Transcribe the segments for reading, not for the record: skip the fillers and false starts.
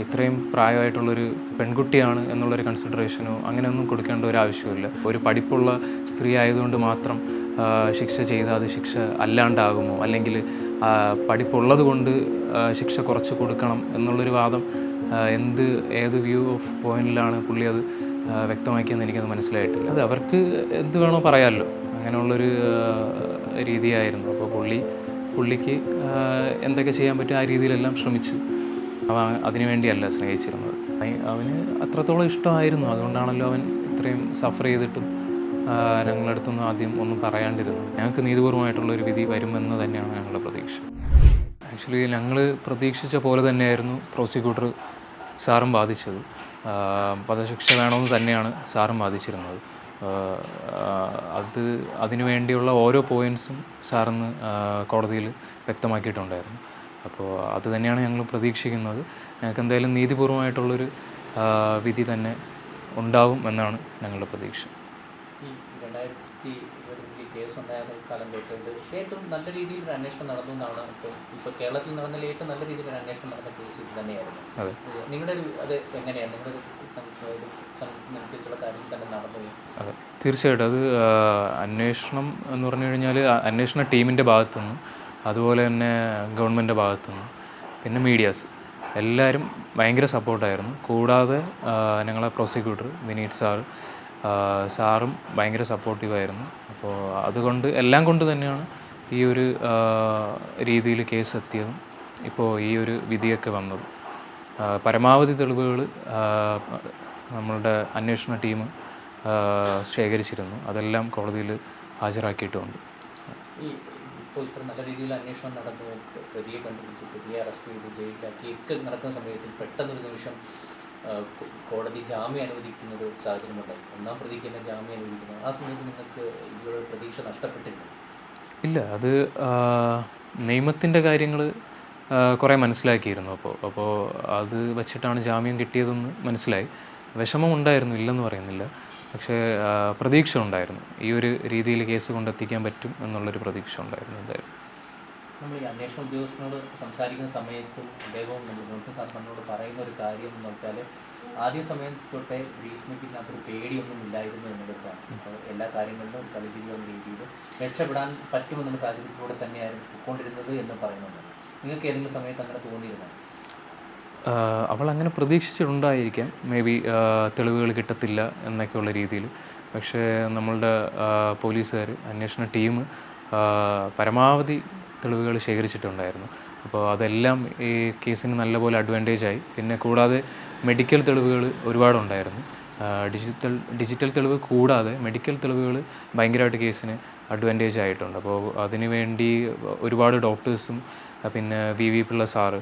ഇത്രയും പ്രായമായിട്ടുള്ളൊരു പെൺകുട്ടിയാണ് എന്നുള്ളൊരു കൺസിഡറേഷനോ അങ്ങനെയൊന്നും കൊടുക്കേണ്ട ഒരു ആവശ്യമില്ല. ഒരു പഠിപ്പുള്ള സ്ത്രീ ആയതുകൊണ്ട് മാത്രം ശിക്ഷ ചെയ്താൽ അത് ശിക്ഷ അല്ലാണ്ടാകുമോ, അല്ലെങ്കിൽ പഠിപ്പുള്ളത് കൊണ്ട് ശിക്ഷ കുറച്ച് കൊടുക്കണം എന്നുള്ളൊരു വാദം ഏത് വ്യൂ ഓഫ് പോയിന്റിലാണ് പുള്ളി അത് വ്യക്തമാക്കിയെന്ന് എനിക്കത് മനസ്സിലായിട്ടില്ല. അത് അവർക്ക് എന്ത് വേണോ പറയാമല്ലോ, അങ്ങനെയുള്ളൊരു രീതിയായിരുന്നു. അപ്പോൾ പുള്ളിക്ക് എന്തൊക്കെ ചെയ്യാൻ പറ്റും ആ രീതിയിലെല്ലാം ശ്രമിച്ചു. അതിനു വേണ്ടിയല്ല സ്നേഹിച്ചിരുന്നത്. അവന് അത്രത്തോളം ഇഷ്ടമായിരുന്നു. അതുകൊണ്ടാണല്ലോ അവൻ ഇത്രയും സഫർ ചെയ്തിട്ടും ഞങ്ങളുടെ അടുത്തൊന്നും ആദ്യം ഒന്നും പറയാണ്ടിരുന്നത്. ഞങ്ങൾക്ക് നീതിപൂർവമായിട്ടുള്ളൊരു വിധി വരുമെന്ന് തന്നെയാണ് ഞങ്ങളുടെ പ്രതീക്ഷ. ആക്ച്വലി ഞങ്ങൾ പ്രതീക്ഷിച്ച പോലെ തന്നെയായിരുന്നു പ്രോസിക്യൂട്ടർ സാറും വാദിച്ചത്. വധശിക്ഷ വേണമെന്ന് തന്നെയാണ് സാറും വാദിച്ചിരുന്നത്. അതിനു വേണ്ടിയുള്ള ഓരോ പോയിൻറ്റ്സും സാറിന്ന് കോടതിയിൽ വ്യക്തമാക്കിയിട്ടുണ്ടായിരുന്നു. അപ്പോൾ അത് തന്നെയാണ് ഞങ്ങൾ പ്രതീക്ഷിക്കുന്നത്. ഞങ്ങൾക്ക് എന്തായാലും നീതിപൂർവമായിട്ടുള്ളൊരു വിധി തന്നെ ഉണ്ടാവും എന്നാണ് ഞങ്ങളുടെ പ്രതീക്ഷ. ഈ 2020 കേസ് ഉണ്ടായ കാലം തൊട്ട് ഇത് ഏറ്റവും നല്ല രീതിയിൽ ഒരു അന്വേഷണം നടന്നു എന്നാണ് ഇപ്പോൾ കേരളത്തിൽ നടന്നതിൽ ഏറ്റവും നല്ല രീതിയിൽ ഒരു അന്വേഷണം നടന്ന കേസ് ഇത് തന്നെയായിരുന്നു. അതെ, നിങ്ങളുടെ അത് എങ്ങനെയാണ് നിങ്ങളുടെ അനുസരിച്ചുള്ള കാര്യങ്ങൾ തന്നെ നടന്നത്? അതെ, തീർച്ചയായിട്ടും. അത് അന്വേഷണം എന്ന് പറഞ്ഞു കഴിഞ്ഞാൽ അന്വേഷണ ടീമിൻ്റെ ഭാഗത്തുനിന്നും അതുപോലെ തന്നെ ഗവൺമെൻറ്റിൻ്റെ ഭാഗത്തുനിന്നും പിന്നെ മീഡിയാസ് എല്ലാവരും ഭയങ്കര സപ്പോർട്ടായിരുന്നു. കൂടാതെ ഞങ്ങളെ പ്രോസിക്യൂട്ടർ വിനീത് സാറും ഭയങ്കര സപ്പോർട്ടീവായിരുന്നു. അപ്പോൾ അതുകൊണ്ട് എല്ലാം കൊണ്ട് തന്നെയാണ് ഈ ഒരു രീതിയിൽ കേസ് എത്തിയതും ഇപ്പോൾ ഈ ഒരു വിധിയൊക്കെ വന്നത്. പരമാവധി തെളിവുകൾ നമ്മളുടെ അന്വേഷണ ടീം ശേഖരിച്ചിരുന്നു. അതെല്ലാം കോടതിയിൽ ഹാജരാക്കിയിട്ടുമുണ്ട്. ഇപ്പോൾ ഇത്ര നല്ല രീതിയിൽ അന്വേഷണം നടന്നു, പ്രതിയെ കണ്ടുപിടിച്ച് പ്രതിയെ അറസ്റ്റ് ചെയ്ത് ജയിലിലാക്കി ഒക്കെ നടക്കുന്ന സമയത്തിൽ പെട്ടെന്നൊരു നിമിഷം കോടതി ജാമ്യം അനുവദിക്കുന്നത് സാഹചര്യമുണ്ടായി. ഒന്നാം പ്രതിക്ക് തന്നെ ജാമ്യം അനുവദിക്കുന്നത് ആ സമയത്ത് നിങ്ങൾക്ക് ഇതിലൂടെ പ്രതീക്ഷ നഷ്ടപ്പെട്ടിരുന്നു? ഇല്ല, അത് നിയമത്തിൻ്റെ കാര്യങ്ങൾ കുറേ മനസ്സിലാക്കിയിരുന്നു. അപ്പോൾ അത് വച്ചിട്ടാണ് ജാമ്യം കിട്ടിയതെന്ന് മനസ്സിലായി. വിഷമമുണ്ടായിരുന്നു, ഇല്ലെന്ന് പറയുന്നില്ല. പക്ഷേ പ്രതീക്ഷ ഉണ്ടായിരുന്നു, ഈ ഒരു രീതിയിൽ കേസ് കൊണ്ടെത്തിക്കാൻ പറ്റും എന്നുള്ളൊരു പ്രതീക്ഷ ഉണ്ടായിരുന്നു എന്തായാലും. നമ്മൾ ഈ അന്വേഷണ ഉദ്യോഗസ്ഥനോട് സംസാരിക്കുന്ന സമയത്തും അദ്ദേഹവും ജോൺസൺ സാർ നമ്മളോട് പറയുന്ന ഒരു കാര്യം എന്ന് വെച്ചാൽ ആദ്യ സമയം തൊട്ടേ ഗ്രീഷ്മയ്ക്കിനകത്തൊരു പേടിയൊന്നും ഇല്ലായിരുന്നു എന്നുള്ളത് സാർ. അപ്പോൾ എല്ലാ കാര്യങ്ങളിലും കളിച്ചിരിക്കുന്ന രീതിയിൽ രക്ഷപ്പെടാൻ പറ്റുമെന്നുള്ള സാഹചര്യത്തിലൂടെ തന്നെയായിരുന്നു പൊയ്ക്കൊണ്ടിരുന്നത് എന്ന് പറയുന്നുണ്ട്. നിങ്ങൾക്ക് ഏതെങ്കിലും സമയത്ത് അങ്ങനെ തോന്നിയിരുന്നു? അവൾ അങ്ങനെ പ്രതീക്ഷിച്ചിട്ടുണ്ടായിരിക്കാം, മേ ബി തെളിവുകൾ കിട്ടത്തില്ല എന്നൊക്കെയുള്ള രീതിയിൽ. പക്ഷേ നമ്മളുടെ പോലീസുകാർ, അന്വേഷണ ടീം പരമാവധി തെളിവുകൾ ശേഖരിച്ചിട്ടുണ്ടായിരുന്നു. അപ്പോൾ അതെല്ലാം ഈ കേസിന് നല്ലപോലെ അഡ്വാൻറ്റേജായി. പിന്നെ കൂടാതെ മെഡിക്കൽ തെളിവുകൾ ഒരുപാടുണ്ടായിരുന്നു. ഡിജിറ്റൽ തെളിവ് കൂടാതെ മെഡിക്കൽ തെളിവുകൾ ഭയങ്കരമായിട്ട് കേസിന് അഡ്വാൻറ്റേജ് ആയിട്ടുണ്ട്. അപ്പോൾ അതിനുവേണ്ടി ഒരുപാട് ഡോക്ടേഴ്സും പിന്നെ വി പിള്ള സാറ്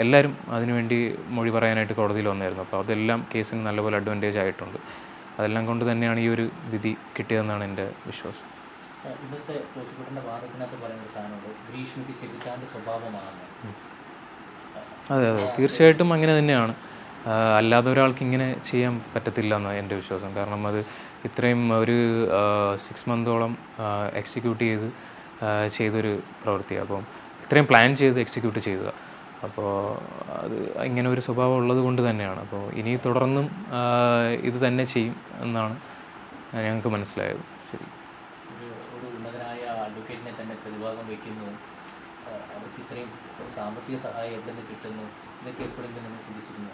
എല്ലാവരും അതിനുവേണ്ടി മൊഴി പറയാനായിട്ട് കോടതിയിൽ വന്നായിരുന്നു. അപ്പോൾ അതെല്ലാം കേസിന് നല്ലപോലെ അഡ്വാൻറ്റേജ് ആയിട്ടുണ്ട്. അതെല്ലാം കൊണ്ട് തന്നെയാണ് ഈ ഒരു വിധി കിട്ടിയതെന്നാണ് എൻ്റെ വിശ്വാസം. ഇന്നത്തെ പ്രോസിക്യൂട്ടറിൻ്റെ വാദത്തിനകത്ത് പറയുന്ന സാധനമുണ്ട്, ഗ്രീഷ്മയ്ക്ക് ചെകുത്താൻ്റെ സ്വഭാവമാണ്. അതെ, തീർച്ചയായിട്ടും അങ്ങനെ തന്നെയാണ്. അല്ലാതെ ഒരാൾക്ക് ഇങ്ങനെ ചെയ്യാൻ പറ്റത്തില്ല എന്നാണ് എൻ്റെ വിശ്വാസം. കാരണം അത് ഇത്രയും ഒരു 6 മന്തോളം എക്സിക്യൂട്ട് ചെയ്തൊരു പ്രവൃത്തിയാണ്. അപ്പം ഇത്രയും പ്ലാൻ ചെയ്ത് എക്സിക്യൂട്ട് ചെയ്യുക. അപ്പോൾ അത് ഇങ്ങനെ ഒരു സ്വഭാവം ഉള്ളത് കൊണ്ട് തന്നെയാണ്. അപ്പോൾ ഇനി തുടർന്നും ഇത് തന്നെ ചെയ്യും എന്നാണ് ഞങ്ങൾക്ക് മനസ്സിലായത്. ശരി, ഒരു ഉന്നതനായ അഡ്വക്കേറ്റിനെ തന്നെ പ്രതിഭാഗം വയ്ക്കുന്നു, അവർക്ക് ഇത്രയും സാമ്പത്തിക സഹായം എവിടെ നിന്ന് കിട്ടുന്നു, ഇതൊക്കെ എപ്പോഴെങ്കിലും നിങ്ങൾ ചിന്തിച്ചിരുന്നു?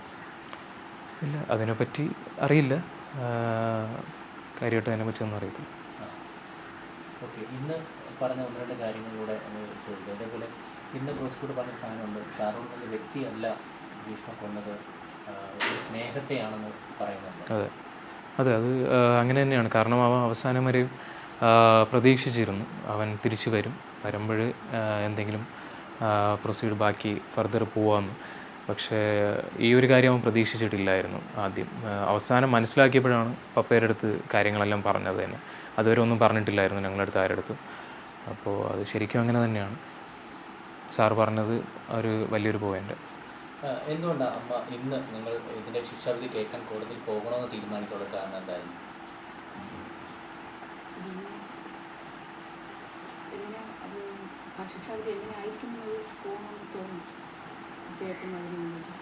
ഇല്ല, അതിനെപ്പറ്റി അറിയില്ല, കാര്യമായിട്ട് അതിനെപ്പറ്റി ഒന്നും അറിയില്ല. ഓക്കെ, ഇന്ന് പറഞ്ഞ ഒന്ന് രണ്ട് കാര്യങ്ങളിലൂടെ ചോദിക്കുക. അതേപോലെ ഇന്ന് പ്രോസിക്യൂട്ടർ പറഞ്ഞ സാധനമുണ്ട്, ഷാറൂഖ് എന്ന വ്യക്തിയല്ല ഗ്രീഷ്മ കൊന്നത്, ഒരു സ്നേഹത്തെയാണെന്ന് പറയുന്നുണ്ട്. അതെ, അത് അങ്ങനെ തന്നെയാണ്. കാരണം അവൻ അവസാനം വരെയും പ്രതീക്ഷിച്ചിരുന്നു അവൻ തിരിച്ചു വരുമ്പോൾ എന്തെങ്കിലും പ്രൊസീഡ് ബാക്കി ഫർദർ പോവാമെന്ന്. പക്ഷേ ഈ ഒരു കാര്യം അവൻ പ്രതീക്ഷിച്ചിട്ടില്ലായിരുന്നു. ആദ്യം അവസാനം മനസ്സിലാക്കിയപ്പോഴാണ് പപ്പയുടെ അടുത്ത് കാര്യങ്ങളെല്ലാം പറഞ്ഞത് തന്നെ. അതുവരെ ഒന്നും പറഞ്ഞിട്ടില്ലായിരുന്നു ഞങ്ങളുടെ അടുത്ത് ആരുടെ. അപ്പോൾ അത് ശരിക്കും അങ്ങനെ തന്നെയാണ്. സാറ് പറഞ്ഞത് ഒരു വലിയൊരു പോയിൻ്റ്. എന്തുകൊണ്ടാണ് അമ്മ ഇന്ന് നിങ്ങൾ ഇതിൻ്റെ ശിക്ഷാവിധി കേൾക്കാൻ കോടതിയിൽ പോകണമെന്ന് തീരുമാനിക്കാനുള്ള കാരണം എന്തായിരുന്നു? ശിക്ഷാവിധി എങ്ങനെ ആയിരിക്കും പോകണമെന്ന് തോന്നി കേൾക്കുന്നതിന് മുമ്പ്.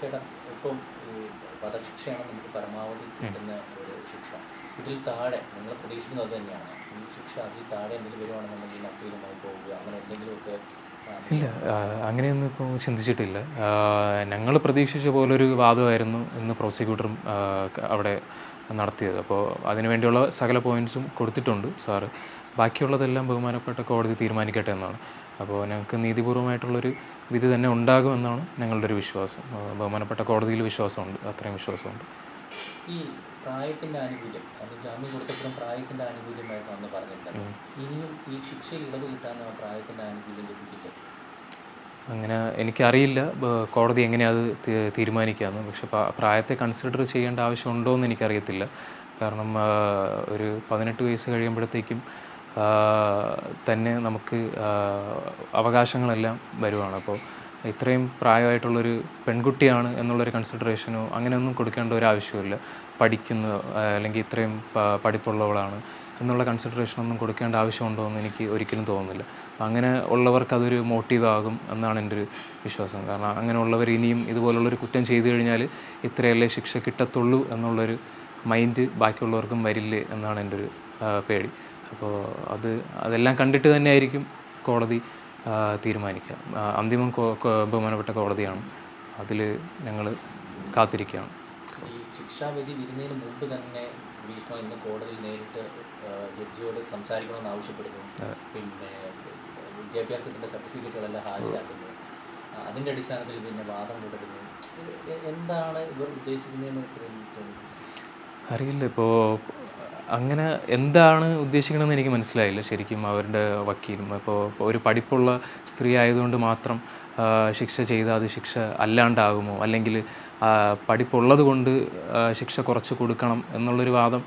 ചേട്ടാ ഇപ്പം ഈ വധശിക്ഷയാണ് നമുക്ക് പരമാവധി കിട്ടുന്ന ഒരു ശിക്ഷ. ഇതിൽ താഴെ നിങ്ങൾ പ്രതീക്ഷിക്കുന്നത് അത് തന്നെയാണ്. ഈ ശിക്ഷ അതിൽ താഴെ എന്തെങ്കിലും വരുവാണെന്നുണ്ടെങ്കിൽ അപ്പീലുമായി പോവുക അങ്ങനെ എന്തെങ്കിലുമൊക്കെ? ഇല്ല, അങ്ങനെയൊന്നും ഇപ്പോൾ ചിന്തിച്ചിട്ടില്ല. ഞങ്ങൾ പ്രതീക്ഷിച്ച പോലൊരു വാദമായിരുന്നു ഇന്ന് പ്രോസിക്യൂട്ടറും അവിടെ നടത്തിയത്. അപ്പോൾ അതിനുവേണ്ടിയുള്ള സകല പോയിൻറ്റ്സും കൊടുത്തിട്ടുണ്ട് സാറ്. ബാക്കിയുള്ളതെല്ലാം ബഹുമാനപ്പെട്ട കോടതി തീരുമാനിക്കട്ടെ എന്നാണ്. അപ്പോൾ ഞങ്ങൾക്ക് നീതിപൂർവമായിട്ടുള്ളൊരു വിധി തന്നെ ഉണ്ടാകുമെന്നാണ് ഞങ്ങളുടെ ഒരു വിശ്വാസം. ബഹുമാനപ്പെട്ട കോടതിയിൽ വിശ്വാസമുണ്ട്, അത്രയും വിശ്വാസമുണ്ട്. ഈ പ്രായത്തിൻ്റെ ആനുകൂല്യം, അത് ജാമ്യം കൊടുത്തപ്പോഴും പ്രായത്തിൻ്റെ ആനുകൂല്യമായിരുന്നു അന്ന് പറഞ്ഞിട്ടുണ്ടല്ലോ. ഇനിയും ഈ ശിക്ഷയിൽ ഇളവ് കിട്ടാൻ ആ പ്രായത്തിൻ്റെ ആനുകൂല്യം ലഭിക്കില്ല? അങ്ങനെ എനിക്കറിയില്ല കോടതി എങ്ങനെയാണ് അത് തീരുമാനിക്കാമെന്ന്. പക്ഷെ പ്രായത്തെ കൺസിഡർ ചെയ്യേണ്ട ആവശ്യമുണ്ടോ എന്ന് എനിക്കറിയത്തില്ല. കാരണം ഒരു 18 വയസ്സ് കഴിയുമ്പോഴത്തേക്കും തന്നെ നമുക്ക് അവകാശങ്ങളെല്ലാം വരുവാണ്. അപ്പോൾ ഇത്രയും പ്രായമായിട്ടുള്ളൊരു പെൺകുട്ടിയാണ് എന്നുള്ളൊരു കൺസിഡറേഷനോ അങ്ങനെയൊന്നും കൊടുക്കേണ്ട ഒരു ആവശ്യമില്ല. പഠിക്കുന്ന അല്ലെങ്കിൽ ഇത്രയും പഠിപ്പുള്ളവളാണ് എന്നുള്ള കൺസിഡറേഷനൊന്നും കൊടുക്കേണ്ട ആവശ്യമുണ്ടോ എന്ന് എനിക്ക് ഒരിക്കലും തോന്നുന്നില്ല. അങ്ങനെ ഉള്ളവർക്ക് അതൊരു മോട്ടീവ് ആകും എന്നാണ് എൻ്റെ ഒരു വിശ്വാസം. കാരണം അങ്ങനെയുള്ളവർ ഇനിയും ഇതുപോലുള്ളൊരു കുറ്റം ചെയ്തു കഴിഞ്ഞാൽ ഇത്രയല്ലേ ശിക്ഷ കിട്ടത്തുള്ളൂ എന്നുള്ളൊരു മൈൻഡ് ബാക്കിയുള്ളവർക്കും വരില്ലേ എന്നാണ് എൻ്റെ ഒരു പേടി. അപ്പോൾ അതെല്ലാം കണ്ടിട്ട് തന്നെ ആയിരിക്കും കോടതി തീരുമാനിക്കുക. അന്തിമം ബഹുമാനപ്പെട്ട കോടതിയാണ്. അതിൽ ഞങ്ങൾ കാത്തിരിക്കുകയാണ്. ഈ ശിക്ഷാവിധി വരുന്നതിന് മുമ്പ് തന്നെ ഗ്രീഷ്മ ഇന്ന് കോടതിയിൽ നേരിട്ട് ജഡ്ജിയോട് സംസാരിക്കണമെന്ന് ആവശ്യപ്പെടുന്നു. പിന്നെ വിദ്യാഭ്യാസത്തിൻ്റെ സർട്ടിഫിക്കറ്റുകളെല്ലാം ഹാജരാക്കുന്നു. അതിൻ്റെ അടിസ്ഥാനത്തിൽ പിന്നെ വാദം തുടരുന്നു. എന്താണ് ഇവർ ഉദ്ദേശിക്കുന്നതെന്ന് തോന്നുന്നു? അറിയില്ല. ഇപ്പോൾ അങ്ങനെ എന്താണ് ഉദ്ദേശിക്കണമെന്ന് എനിക്ക് മനസ്സിലായില്ല ശരിക്കും അവരുടെ വക്കീലും. ഇപ്പോൾ ഒരു പഠിപ്പുള്ള സ്ത്രീ ആയതുകൊണ്ട് മാത്രം ശിക്ഷ ചെയ്താൽ അത് ശിക്ഷ അല്ലാണ്ടാകുമോ, അല്ലെങ്കിൽ പഠിപ്പുള്ളത് കൊണ്ട് ശിക്ഷ കുറച്ച് കൊടുക്കണം എന്നുള്ളൊരു വാദം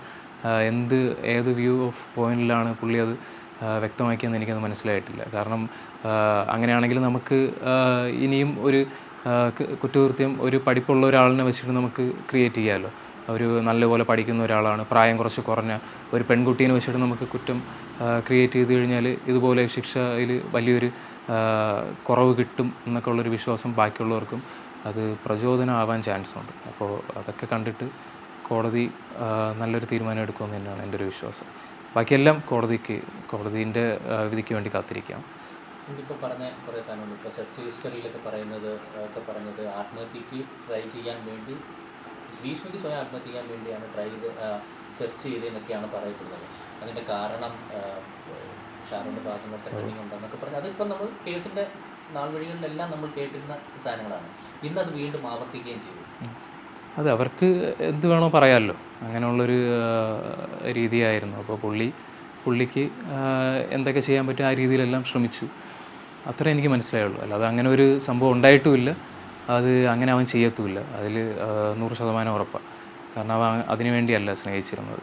ഏത് വ്യൂ ഓഫ് പോയിന്റിലാണ് പുള്ളി അത് വ്യക്തമാക്കിയെന്ന് എനിക്കത് മനസ്സിലായിട്ടില്ല. കാരണം അങ്ങനെയാണെങ്കിൽ നമുക്ക് ഇനിയും ഒരു കുറ്റകൃത്യം ഒരു പഠിപ്പുള്ള ഒരാളിനെ വെച്ചിട്ട് നമുക്ക് ക്രിയേറ്റ് ചെയ്യാമല്ലോ. ഒരു നല്ലപോലെ പഠിക്കുന്ന ഒരാളാണ്, പ്രായം കുറച്ച് കുറഞ്ഞ ഒരു പെൺകുട്ടീനെ വെച്ചിട്ട് നമുക്ക് കുറ്റം ക്രിയേറ്റ് ചെയ്ത് കഴിഞ്ഞാൽ ഇതുപോലെ ശിക്ഷയിൽ വലിയൊരു കുറവ് കിട്ടും എന്നൊക്കെ ഉള്ളൊരു വിശ്വാസം ബാക്കിയുള്ളവർക്കും അത് പ്രചോദനമാവാൻ ചാൻസ് ഉണ്ട്. അപ്പോൾ അതൊക്കെ കണ്ടിട്ട് കോടതി നല്ലൊരു തീരുമാനം എടുക്കുമെന്ന് തന്നെയാണ് എൻ്റെ ഒരു വിശ്വാസം. ബാക്കിയെല്ലാം കോടതിൻ്റെ വിധിക്ക് വേണ്ടി കാത്തിരിക്കാം. ഇപ്പോൾ പറഞ്ഞ കുറേ സാധനമുണ്ട്. ഇപ്പോൾ സെർച്ച് ഹിസ്റ്ററിയിലൊക്കെ പറഞ്ഞത് ആത്മഹത്യക്ക് ട്രൈ ചെയ്യാൻ വേണ്ടി ഗ്രീഷ്മയ്ക്ക് സ്വയം ആത്മഹത്യ ചെയ്യാൻ വേണ്ടിയാണ് സെർച്ച് ചെയ്തതെന്നൊക്കെയാണ് പറയപ്പെടുന്നത്. അതിൻ്റെ കാരണം ഷാരൂണിൻ്റെ ഭാഗത്ത് നിന്ന് ത്രെറ്റനിങ് ഉണ്ടെന്നൊക്കെ പറഞ്ഞ് അതിപ്പം നമ്മൾ കേസിൻ്റെ നാൾവഴികളിലെല്ലാം നമ്മൾ കേട്ടിരുന്ന സാധനങ്ങളാണ്. ഇന്നത് വീണ്ടും ആവർത്തിക്കുകയും ചെയ്തു. അത് അവർക്ക് എന്ത് വേണോ പറയാമല്ലോ, അങ്ങനെയുള്ളൊരു രീതിയായിരുന്നു. അപ്പോൾ പുള്ളിക്ക് എന്തൊക്കെ ചെയ്യാൻ പറ്റും ആ രീതിയിലെല്ലാം ശ്രമിച്ചു. അത്രേ എനിക്ക് മനസ്സിലായുള്ളൂ. അല്ലാതെ അങ്ങനെ ഒരു സംഭവം ഉണ്ടായിട്ടുമില്ല, അത് അങ്ങനെ അവൻ ചെയ്യത്തുമില്ല. അതിൽ 100% ഉറപ്പാണ്. കാരണം അവൻ അതിനു വേണ്ടിയല്ല സ്നേഹിച്ചിരുന്നത്.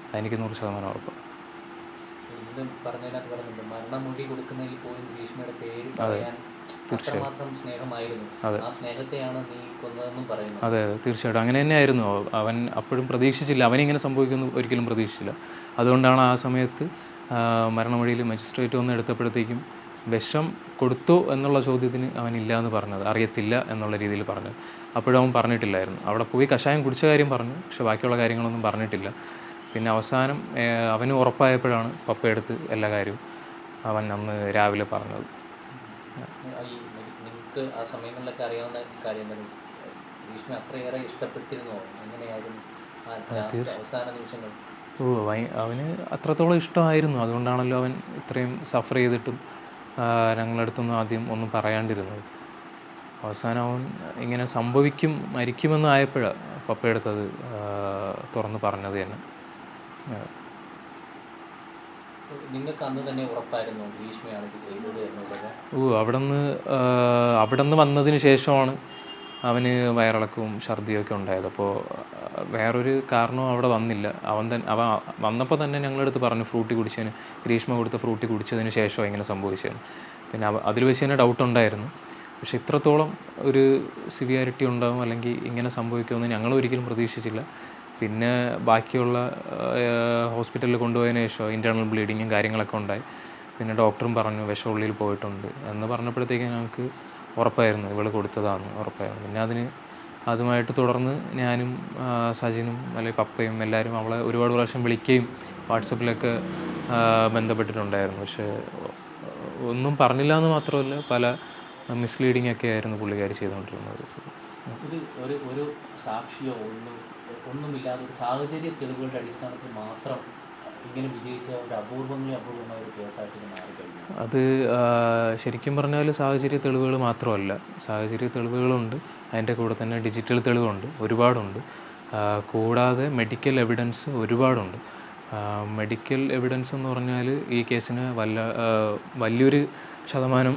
അതെനിക്ക് 100% ഉറപ്പാണ്. ഇത് പറഞ്ഞതിനകത്ത് പറയുന്നുണ്ട്, മരണമൊഴി കൊടുക്കുന്നതിൽ പോലും ഗ്രീഷ്മയുടെ പേര് പറയാൻ അത്രമാത്രം സ്നേഹമായിരുന്നു. ആ സ്നേഹത്തെയാണ് നീ കൊന്നതെന്നും പറയുന്നു. അതെ, തീർച്ചയായിട്ടും അങ്ങനെ തന്നെയായിരുന്നു. അവൻ അപ്പോഴും പ്രതീക്ഷിച്ചില്ല, അവനിങ്ങനെ സംഭവിക്കുമെന്ന് ഒരിക്കലും പ്രതീക്ഷിച്ചില്ല. അതുകൊണ്ടാണ് ആ സമയത്ത് മരണമൊഴിയിൽ മജിസ്ട്രേറ്റ് വന്ന് എടുത്തപ്പോഴത്തേക്കും വിഷം കൊടുത്തോ എന്നുള്ള ചോദ്യത്തിന് അവനില്ല എന്ന് പറഞ്ഞത്, അറിയത്തില്ല എന്നുള്ള രീതിയിൽ പറഞ്ഞത്. അപ്പോഴും അവൻ പറഞ്ഞിട്ടില്ലായിരുന്നു. അവിടെ പോയി കഷായം കുടിച്ച കാര്യം പറഞ്ഞു, പക്ഷെ ബാക്കിയുള്ള കാര്യങ്ങളൊന്നും പറഞ്ഞിട്ടില്ല. പിന്നെ അവസാനം അവന് ഉറപ്പായപ്പോഴാണ് പപ്പയെടുത്ത് എല്ലാ കാര്യവും അവൻ അന്ന് രാവിലെ പറഞ്ഞത്. നിങ്ങൾക്ക് ആ സമയങ്ങളിലൊക്കെ അറിയാവുന്ന കാര്യം തന്നെ, ഗ്രീഷ്മ അത്രയേറെ ഇഷ്ടപ്പെട്ടിരുന്നോ? എങ്ങനെയായിരുന്നു അവസാന നിമിഷങ്ങൾ? അവന് അത്രത്തോളം ഇഷ്ടമായിരുന്നു. അതുകൊണ്ടാണല്ലോ അവൻ ഇത്രയും സഫർ ചെയ്തിട്ടും ഞങ്ങളടുത്തൊന്നും ആദ്യം ഒന്നും പറയാണ്ടിരുന്നത്. അവസാനം അവൻ ഇങ്ങനെ മരിക്കുമെന്ന് ആയപ്പോഴാണ് പപ്പയെടുത്തത് തുറന്ന് പറഞ്ഞത് തന്നെ. നിങ്ങൾക്ക് അന്ന് തന്നെ ഉറപ്പായിരുന്നു ഗ്രീഷ്മയാണ് ഇത് ചെയ്തത് എന്നുള്ളത്? അവിടെ നിന്ന് വന്നതിന് ശേഷമാണ് അവന് വയറിളക്കവും ഛർദിയൊക്കെ ഉണ്ടായത്. അപ്പോൾ വേറൊരു കാരണവും അവിടെ വന്നില്ല. അവൻ വന്നപ്പോൾ തന്നെ ഞങ്ങളടുത്ത് പറഞ്ഞു ഗ്രീഷ്മ കൊടുത്ത ഫ്രൂട്ടി കുടിച്ചതിന് ശേഷമാണ് ഇങ്ങനെ സംഭവിച്ചതെന്ന്. പിന്നെ അതിൽ വെച്ച് തന്നെ ഡൗട്ട് ഉണ്ടായിരുന്നു. പക്ഷെ ഇത്രത്തോളം ഒരു സിവിയാരിറ്റി ഉണ്ടാകും അല്ലെങ്കിൽ ഇങ്ങനെ സംഭവിക്കുമെന്ന് ഞങ്ങൾ ഒരിക്കലും പ്രതീക്ഷിച്ചില്ല. പിന്നെ ബാക്കിയുള്ള ഹോസ്പിറ്റലിൽ കൊണ്ടുപോയതിന് ശേഷം ഇൻറ്റേർണൽ ബ്ലീഡിങ്ങും കാര്യങ്ങളൊക്കെ ഉണ്ടായി. പിന്നെ ഡോക്ടറും പറഞ്ഞു വിഷം ഉള്ളിൽ പോയിട്ടുണ്ട് എന്ന് പറഞ്ഞപ്പോഴത്തേക്കും ഞങ്ങൾക്ക് ഉറപ്പായിരുന്നു ഇവൾ കൊടുത്തതാണെന്ന് ഉറപ്പായിരുന്നു. പിന്നെ അതിന് അതുമായിട്ട് തുടർന്ന് ഞാനും സജിനും അല്ലെങ്കിൽ പപ്പയും എല്ലാവരും അവളെ ഒരുപാട് പ്രാവശ്യം വിളിക്കുകയും വാട്സപ്പിലൊക്കെ ബന്ധപ്പെട്ടിട്ടുണ്ടായിരുന്നു. പക്ഷേ ഒന്നും പറഞ്ഞില്ല എന്ന് മാത്രമല്ല, പല മിസ്ലീഡിങ് ഒക്കെ ആയിരുന്നു പുള്ളിക്കാരി ചെയ്തുകൊണ്ടിരുന്നത്. ഇത് ഒരു സാക്ഷിയോ ഒന്നുമില്ലാതെ ഒരു സാഹചര്യ തെളിവുകളുടെ അടിസ്ഥാനത്തിൽ മാത്രം ഇങ്ങനെ വിജയിച്ച ഒരു അപൂർവമായ ഒരു കേസായിട്ട് ഇത് മാറിക്കഴിഞ്ഞു. അത് ശരിക്കും പറഞ്ഞാൽ സാഹചര്യ തെളിവുകൾ മാത്രമല്ല, സാഹചര്യ തെളിവുകളുണ്ട്, അതിൻ്റെ കൂടെ തന്നെ ഡിജിറ്റൽ തെളിവുണ്ട്, ഒരുപാടുണ്ട്. കൂടാതെ മെഡിക്കൽ എവിഡൻസ് ഒരുപാടുണ്ട്. മെഡിക്കൽ എവിഡൻസ് എന്ന് പറഞ്ഞാൽ ഈ കേസിന് വലിയൊരു ശതമാനം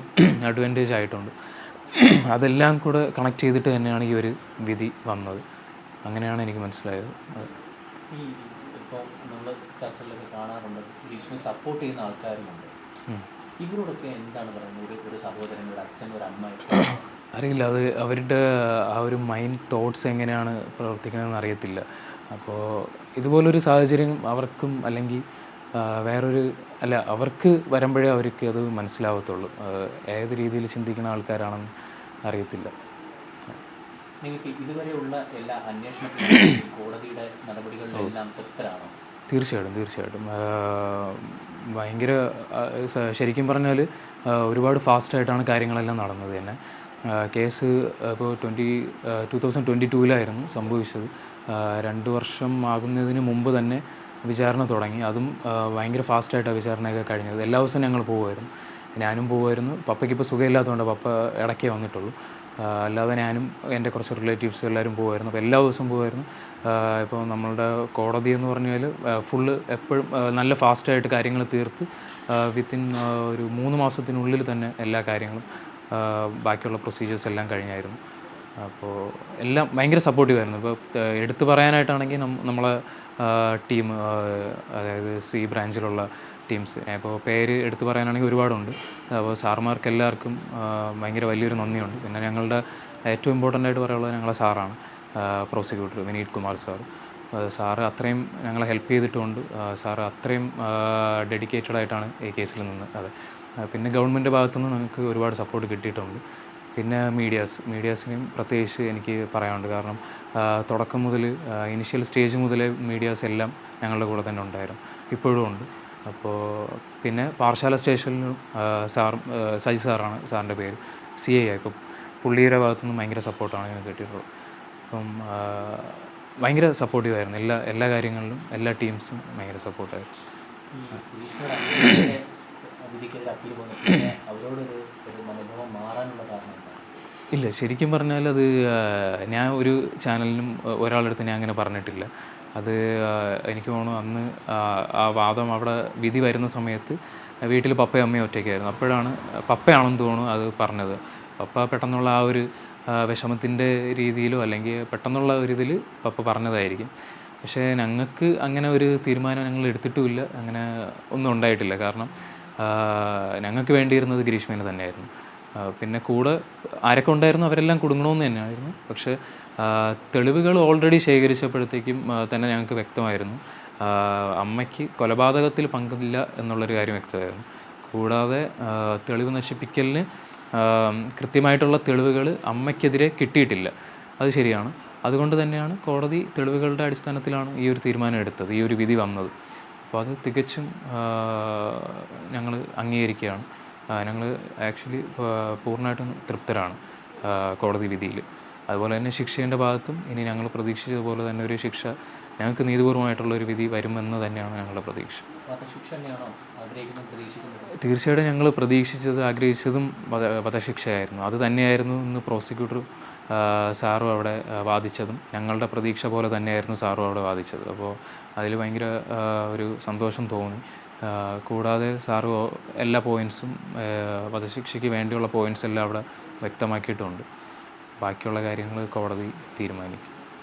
അഡ്വാൻറ്റേജ് ആയിട്ടുണ്ട്. അതെല്ലാം കൂടെ കണക്ട് ചെയ്തിട്ട് തന്നെയാണ് ഈ ഒരു വിധി വന്നത്. അങ്ങനെയാണ് എനിക്ക് മനസ്സിലായത്. ഈ ഇപ്പോൾ നമ്മൾ ചർച്ചകളിലൊക്കെ കാണാറുണ്ട്, ഗ്രീഷ്മയെ സപ്പോർട്ട് ചെയ്യുന്ന ആൾക്കാരുമുണ്ട്. ഇവരോടൊക്കെ എന്താണ് പറയുന്നത്? ഒരു സഹോദരൻ, ഒരു അച്ഛൻ, ഒരു അമ്മ അറിയില്ല, അത് അവരുടെ ആ ഒരു മൈൻഡ് തോട്ട്സ് എങ്ങനെയാണ് പ്രവർത്തിക്കുന്നതെന്ന് അറിയത്തില്ല. അപ്പോൾ ഇതുപോലൊരു സാഹചര്യം അവർക്കും അല്ലെങ്കിൽ അവർക്ക് വരുമ്പോഴേ അവർക്ക് അത് മനസ്സിലാവത്തുള്ളൂ. ഏത് രീതിയിൽ ചിന്തിക്കുന്ന ആൾക്കാരാണെന്ന് അറിയത്തില്ല. നിങ്ങൾക്ക് ഇതുവരെയുള്ള എല്ലാ അന്വേഷണത്തിലും കോടതിയുടെ നടപടികളിലെല്ലാം തൃപ്തരാണോ? തീർച്ചയായിട്ടും. ഭയങ്കര ശരിക്കും പറഞ്ഞാൽ ഒരുപാട് ഫാസ്റ്റായിട്ടാണ് കാര്യങ്ങളെല്ലാം നടന്നത് തന്നെ. കേസ് ഇപ്പോൾ 2022 സംഭവിച്ചത്. 2 വർഷം ആകുന്നതിന് മുമ്പ് തന്നെ വിചാരണ തുടങ്ങി. അതും ഭയങ്കര ഫാസ്റ്റായിട്ടാണ് വിചാരണയൊക്കെ കഴിഞ്ഞത്. എല്ലാ ദിവസവും ഞങ്ങൾ പോകുമായിരുന്നു, ഞാനും പോകുമായിരുന്നു. പപ്പയ്ക്കിപ്പോൾ സുഖമില്ലാത്തതുകൊണ്ട് പപ്പ ഇടയ്ക്കേ വന്നിട്ടുള്ളൂ. അല്ലാതെ ഞാനും എൻ്റെ കുറച്ച് റിലേറ്റീവ്സ് എല്ലാവരും പോകുമായിരുന്നു. അപ്പോൾ എല്ലാ ദിവസവും പോകുമായിരുന്നു. ഇപ്പോൾ നമ്മളുടെ കോടതി എന്ന് പറഞ്ഞാൽ ഫുള്ള് എപ്പോഴും നല്ല ഫാസ്റ്റായിട്ട് കാര്യങ്ങൾ തീർത്ത് വിത്തിൻ ഒരു 3 മാസത്തിനുള്ളിൽ തന്നെ എല്ലാ കാര്യങ്ങളും ബാക്കിയുള്ള പ്രൊസീജിയേഴ്സ് എല്ലാം കഴിഞ്ഞായിരുന്നു. അപ്പോൾ എല്ലാം ഭയങ്കര സപ്പോർട്ടീവായിരുന്നു. ഇപ്പോൾ എടുത്തു പറയാനായിട്ടാണെങ്കിൽ നമ്മളെ ടീം, അതായത് സി ബ്രാഞ്ചിലുള്ള ടീംസ്, ഇപ്പോൾ പേര് എടുത്തു പറയാനാണെങ്കിൽ ഒരുപാടുണ്ട്. അപ്പോൾ സാറുമാർക്ക് എല്ലാവർക്കും ഭയങ്കര വലിയൊരു നന്ദിയുണ്ട്. പിന്നെ ഞങ്ങളുടെ ഏറ്റവും ഇമ്പോർട്ടൻ്റ് ആയിട്ട് പറയാനുള്ളത് ഞങ്ങളെ സാറാണ്, prosecutor Vineeth Kumar sir. Sir അത്രയും ഞങ്ങളെ ഹെൽപ്പ് ചെയ്തിട്ടുമുണ്ട്. സാറ് അത്രയും ഡെഡിക്കേറ്റഡ് ആയിട്ടാണ് ഈ കേസിൽ നിന്ന്. അതെ, പിന്നെ ഗവൺമെൻറ് ഭാഗത്തുനിന്ന് ഞങ്ങൾക്ക് ഒരുപാട് സപ്പോർട്ട് കിട്ടിയിട്ടുണ്ട്. പിന്നെ മീഡിയാസിനെയും പ്രത്യേകിച്ച് എനിക്ക് പറയാനുണ്ട്. കാരണം തുടക്കം മുതൽ ഇനിഷ്യൽ സ്റ്റേജ് മുതലേ മീഡിയാസ് എല്ലാം ഞങ്ങളുടെ കൂടെ തന്നെ ഉണ്ടായിരുന്നു, ഇപ്പോഴും ഉണ്ട്. അപ്പോൾ പിന്നെ പാറശാല സ്റ്റേഷനിലും സജി സാറാണ് സാറിൻ്റെ പേര്, CI ആയി. ഇപ്പോൾ പുള്ളിയുടെ ഭാഗത്തുനിന്ന് ഭയങ്കര സപ്പോർട്ടാണ് ഞങ്ങൾക്ക് കിട്ടിയിട്ടുള്ളത്. അപ്പം ഭയങ്കര സപ്പോർട്ടീവായിരുന്നു എല്ലാ കാര്യങ്ങളിലും. എല്ലാ ടീംസും ഭയങ്കര സപ്പോർട്ടായിരുന്നു. ഇല്ല, ശരിക്കും പറഞ്ഞാൽ അത് ഞാൻ ഒരു ചാനലിനും ഒരാളുടെ അടുത്ത് ഞാൻ അങ്ങനെ പറഞ്ഞിട്ടില്ല. അത് എനിക്ക് തോന്നുന്നു അന്ന് ആ വാദം അവിടെ വിധി വരുന്ന സമയത്ത് വീട്ടിൽ പപ്പയും അമ്മയും ഒറ്റയ്ക്കായിരുന്നു. അപ്പോഴാണ് പപ്പയാണെന്ന് തോന്നുന്നു അത് പറഞ്ഞത്. പപ്പ പെട്ടെന്നുള്ള ആ ഒരു വിഷമത്തിൻ്റെ രീതിയിലോ അല്ലെങ്കിൽ പെട്ടെന്നുള്ള ഒരു ഇതിൽ പപ്പ പറഞ്ഞതായിരിക്കും. പക്ഷേ ഞങ്ങൾക്ക് അങ്ങനെ ഒരു തീരുമാനം ഞങ്ങൾ എടുത്തിട്ടുമില്ല, അങ്ങനെ ഒന്നും ഉണ്ടായിട്ടില്ല. കാരണം ഞങ്ങൾക്ക് വേണ്ടിയിരുന്നത് ഗ്രീഷ്മേനെ തന്നെയായിരുന്നു. പിന്നെ കൂടെ ആരൊക്കെ ഉണ്ടായിരുന്നു അവരെല്ലാം കുടുങ്ങണമെന്ന് തന്നെയായിരുന്നു. പക്ഷേ തെളിവുകൾ ഓൾറെഡി ശേഖരിച്ചപ്പോഴത്തേക്കും തന്നെ ഞങ്ങൾക്ക് വ്യക്തമായിരുന്നു അമ്മയ്ക്ക് കൊലപാതകത്തിൽ പങ്കില്ല എന്നുള്ളൊരു കാര്യം വ്യക്തമായിരുന്നു. കൂടാതെ തെളിവ് നശിപ്പിക്കലിന് കൃത്യമായിട്ടുള്ള തെളിവുകൾ അമ്മയ്ക്കെതിരെ കിട്ടിയിട്ടില്ല, അത് ശരിയാണ്. അതുകൊണ്ട് തന്നെയാണ് കോടതി തെളിവുകളുടെ അടിസ്ഥാനത്തിലാണ് ഈ ഒരു തീരുമാനം എടുത്തത്, ഈ ഒരു വിധി വന്നത്. അപ്പോൾ അത് തികച്ചും ഞങ്ങൾ അംഗീകരിക്കുകയാണ്. ഞങ്ങൾ ആക്ച്വലി പൂർണ്ണമായിട്ടും തൃപ്തരാണ് കോടതി വിധിയിൽ. അതുപോലെ തന്നെ ശിക്ഷേൻ്റെ ഭാഗത്തും ഇനി ഞങ്ങൾ പ്രതീക്ഷിച്ചതുപോലെ തന്നെ ഒരു ശിക്ഷ, ഞങ്ങൾക്ക് നീതിപൂർവമായിട്ടുള്ളൊരു വിധി വരുമെന്ന് തന്നെയാണ് ഞങ്ങളുടെ പ്രതീക്ഷ. തീർച്ചയായിട്ടും ഞങ്ങൾ പ്രതീക്ഷിച്ചത് ആഗ്രഹിച്ചതും വധശിക്ഷയായിരുന്നു. അത് തന്നെയായിരുന്നു ഇന്ന് പ്രോസിക്യൂട്ടർ സാറും അവിടെ വാദിച്ചതും. ഞങ്ങളുടെ പ്രതീക്ഷ പോലെ തന്നെയായിരുന്നു സാറും അവിടെ വാദിച്ചത്. അപ്പോൾ അതിൽ ഭയങ്കര ഒരു സന്തോഷം തോന്നി. കൂടാതെ സാറ് എല്ലാ പോയിൻറ്സും വധശിക്ഷയ്ക്ക് വേണ്ടിയുള്ള പോയിൻറ്സ് എല്ലാം അവിടെ വ്യക്തമാക്കിയിട്ടുണ്ട്. ബാക്കിയുള്ള കാര്യങ്ങൾ കോടതി തീരുമാനിക്കും.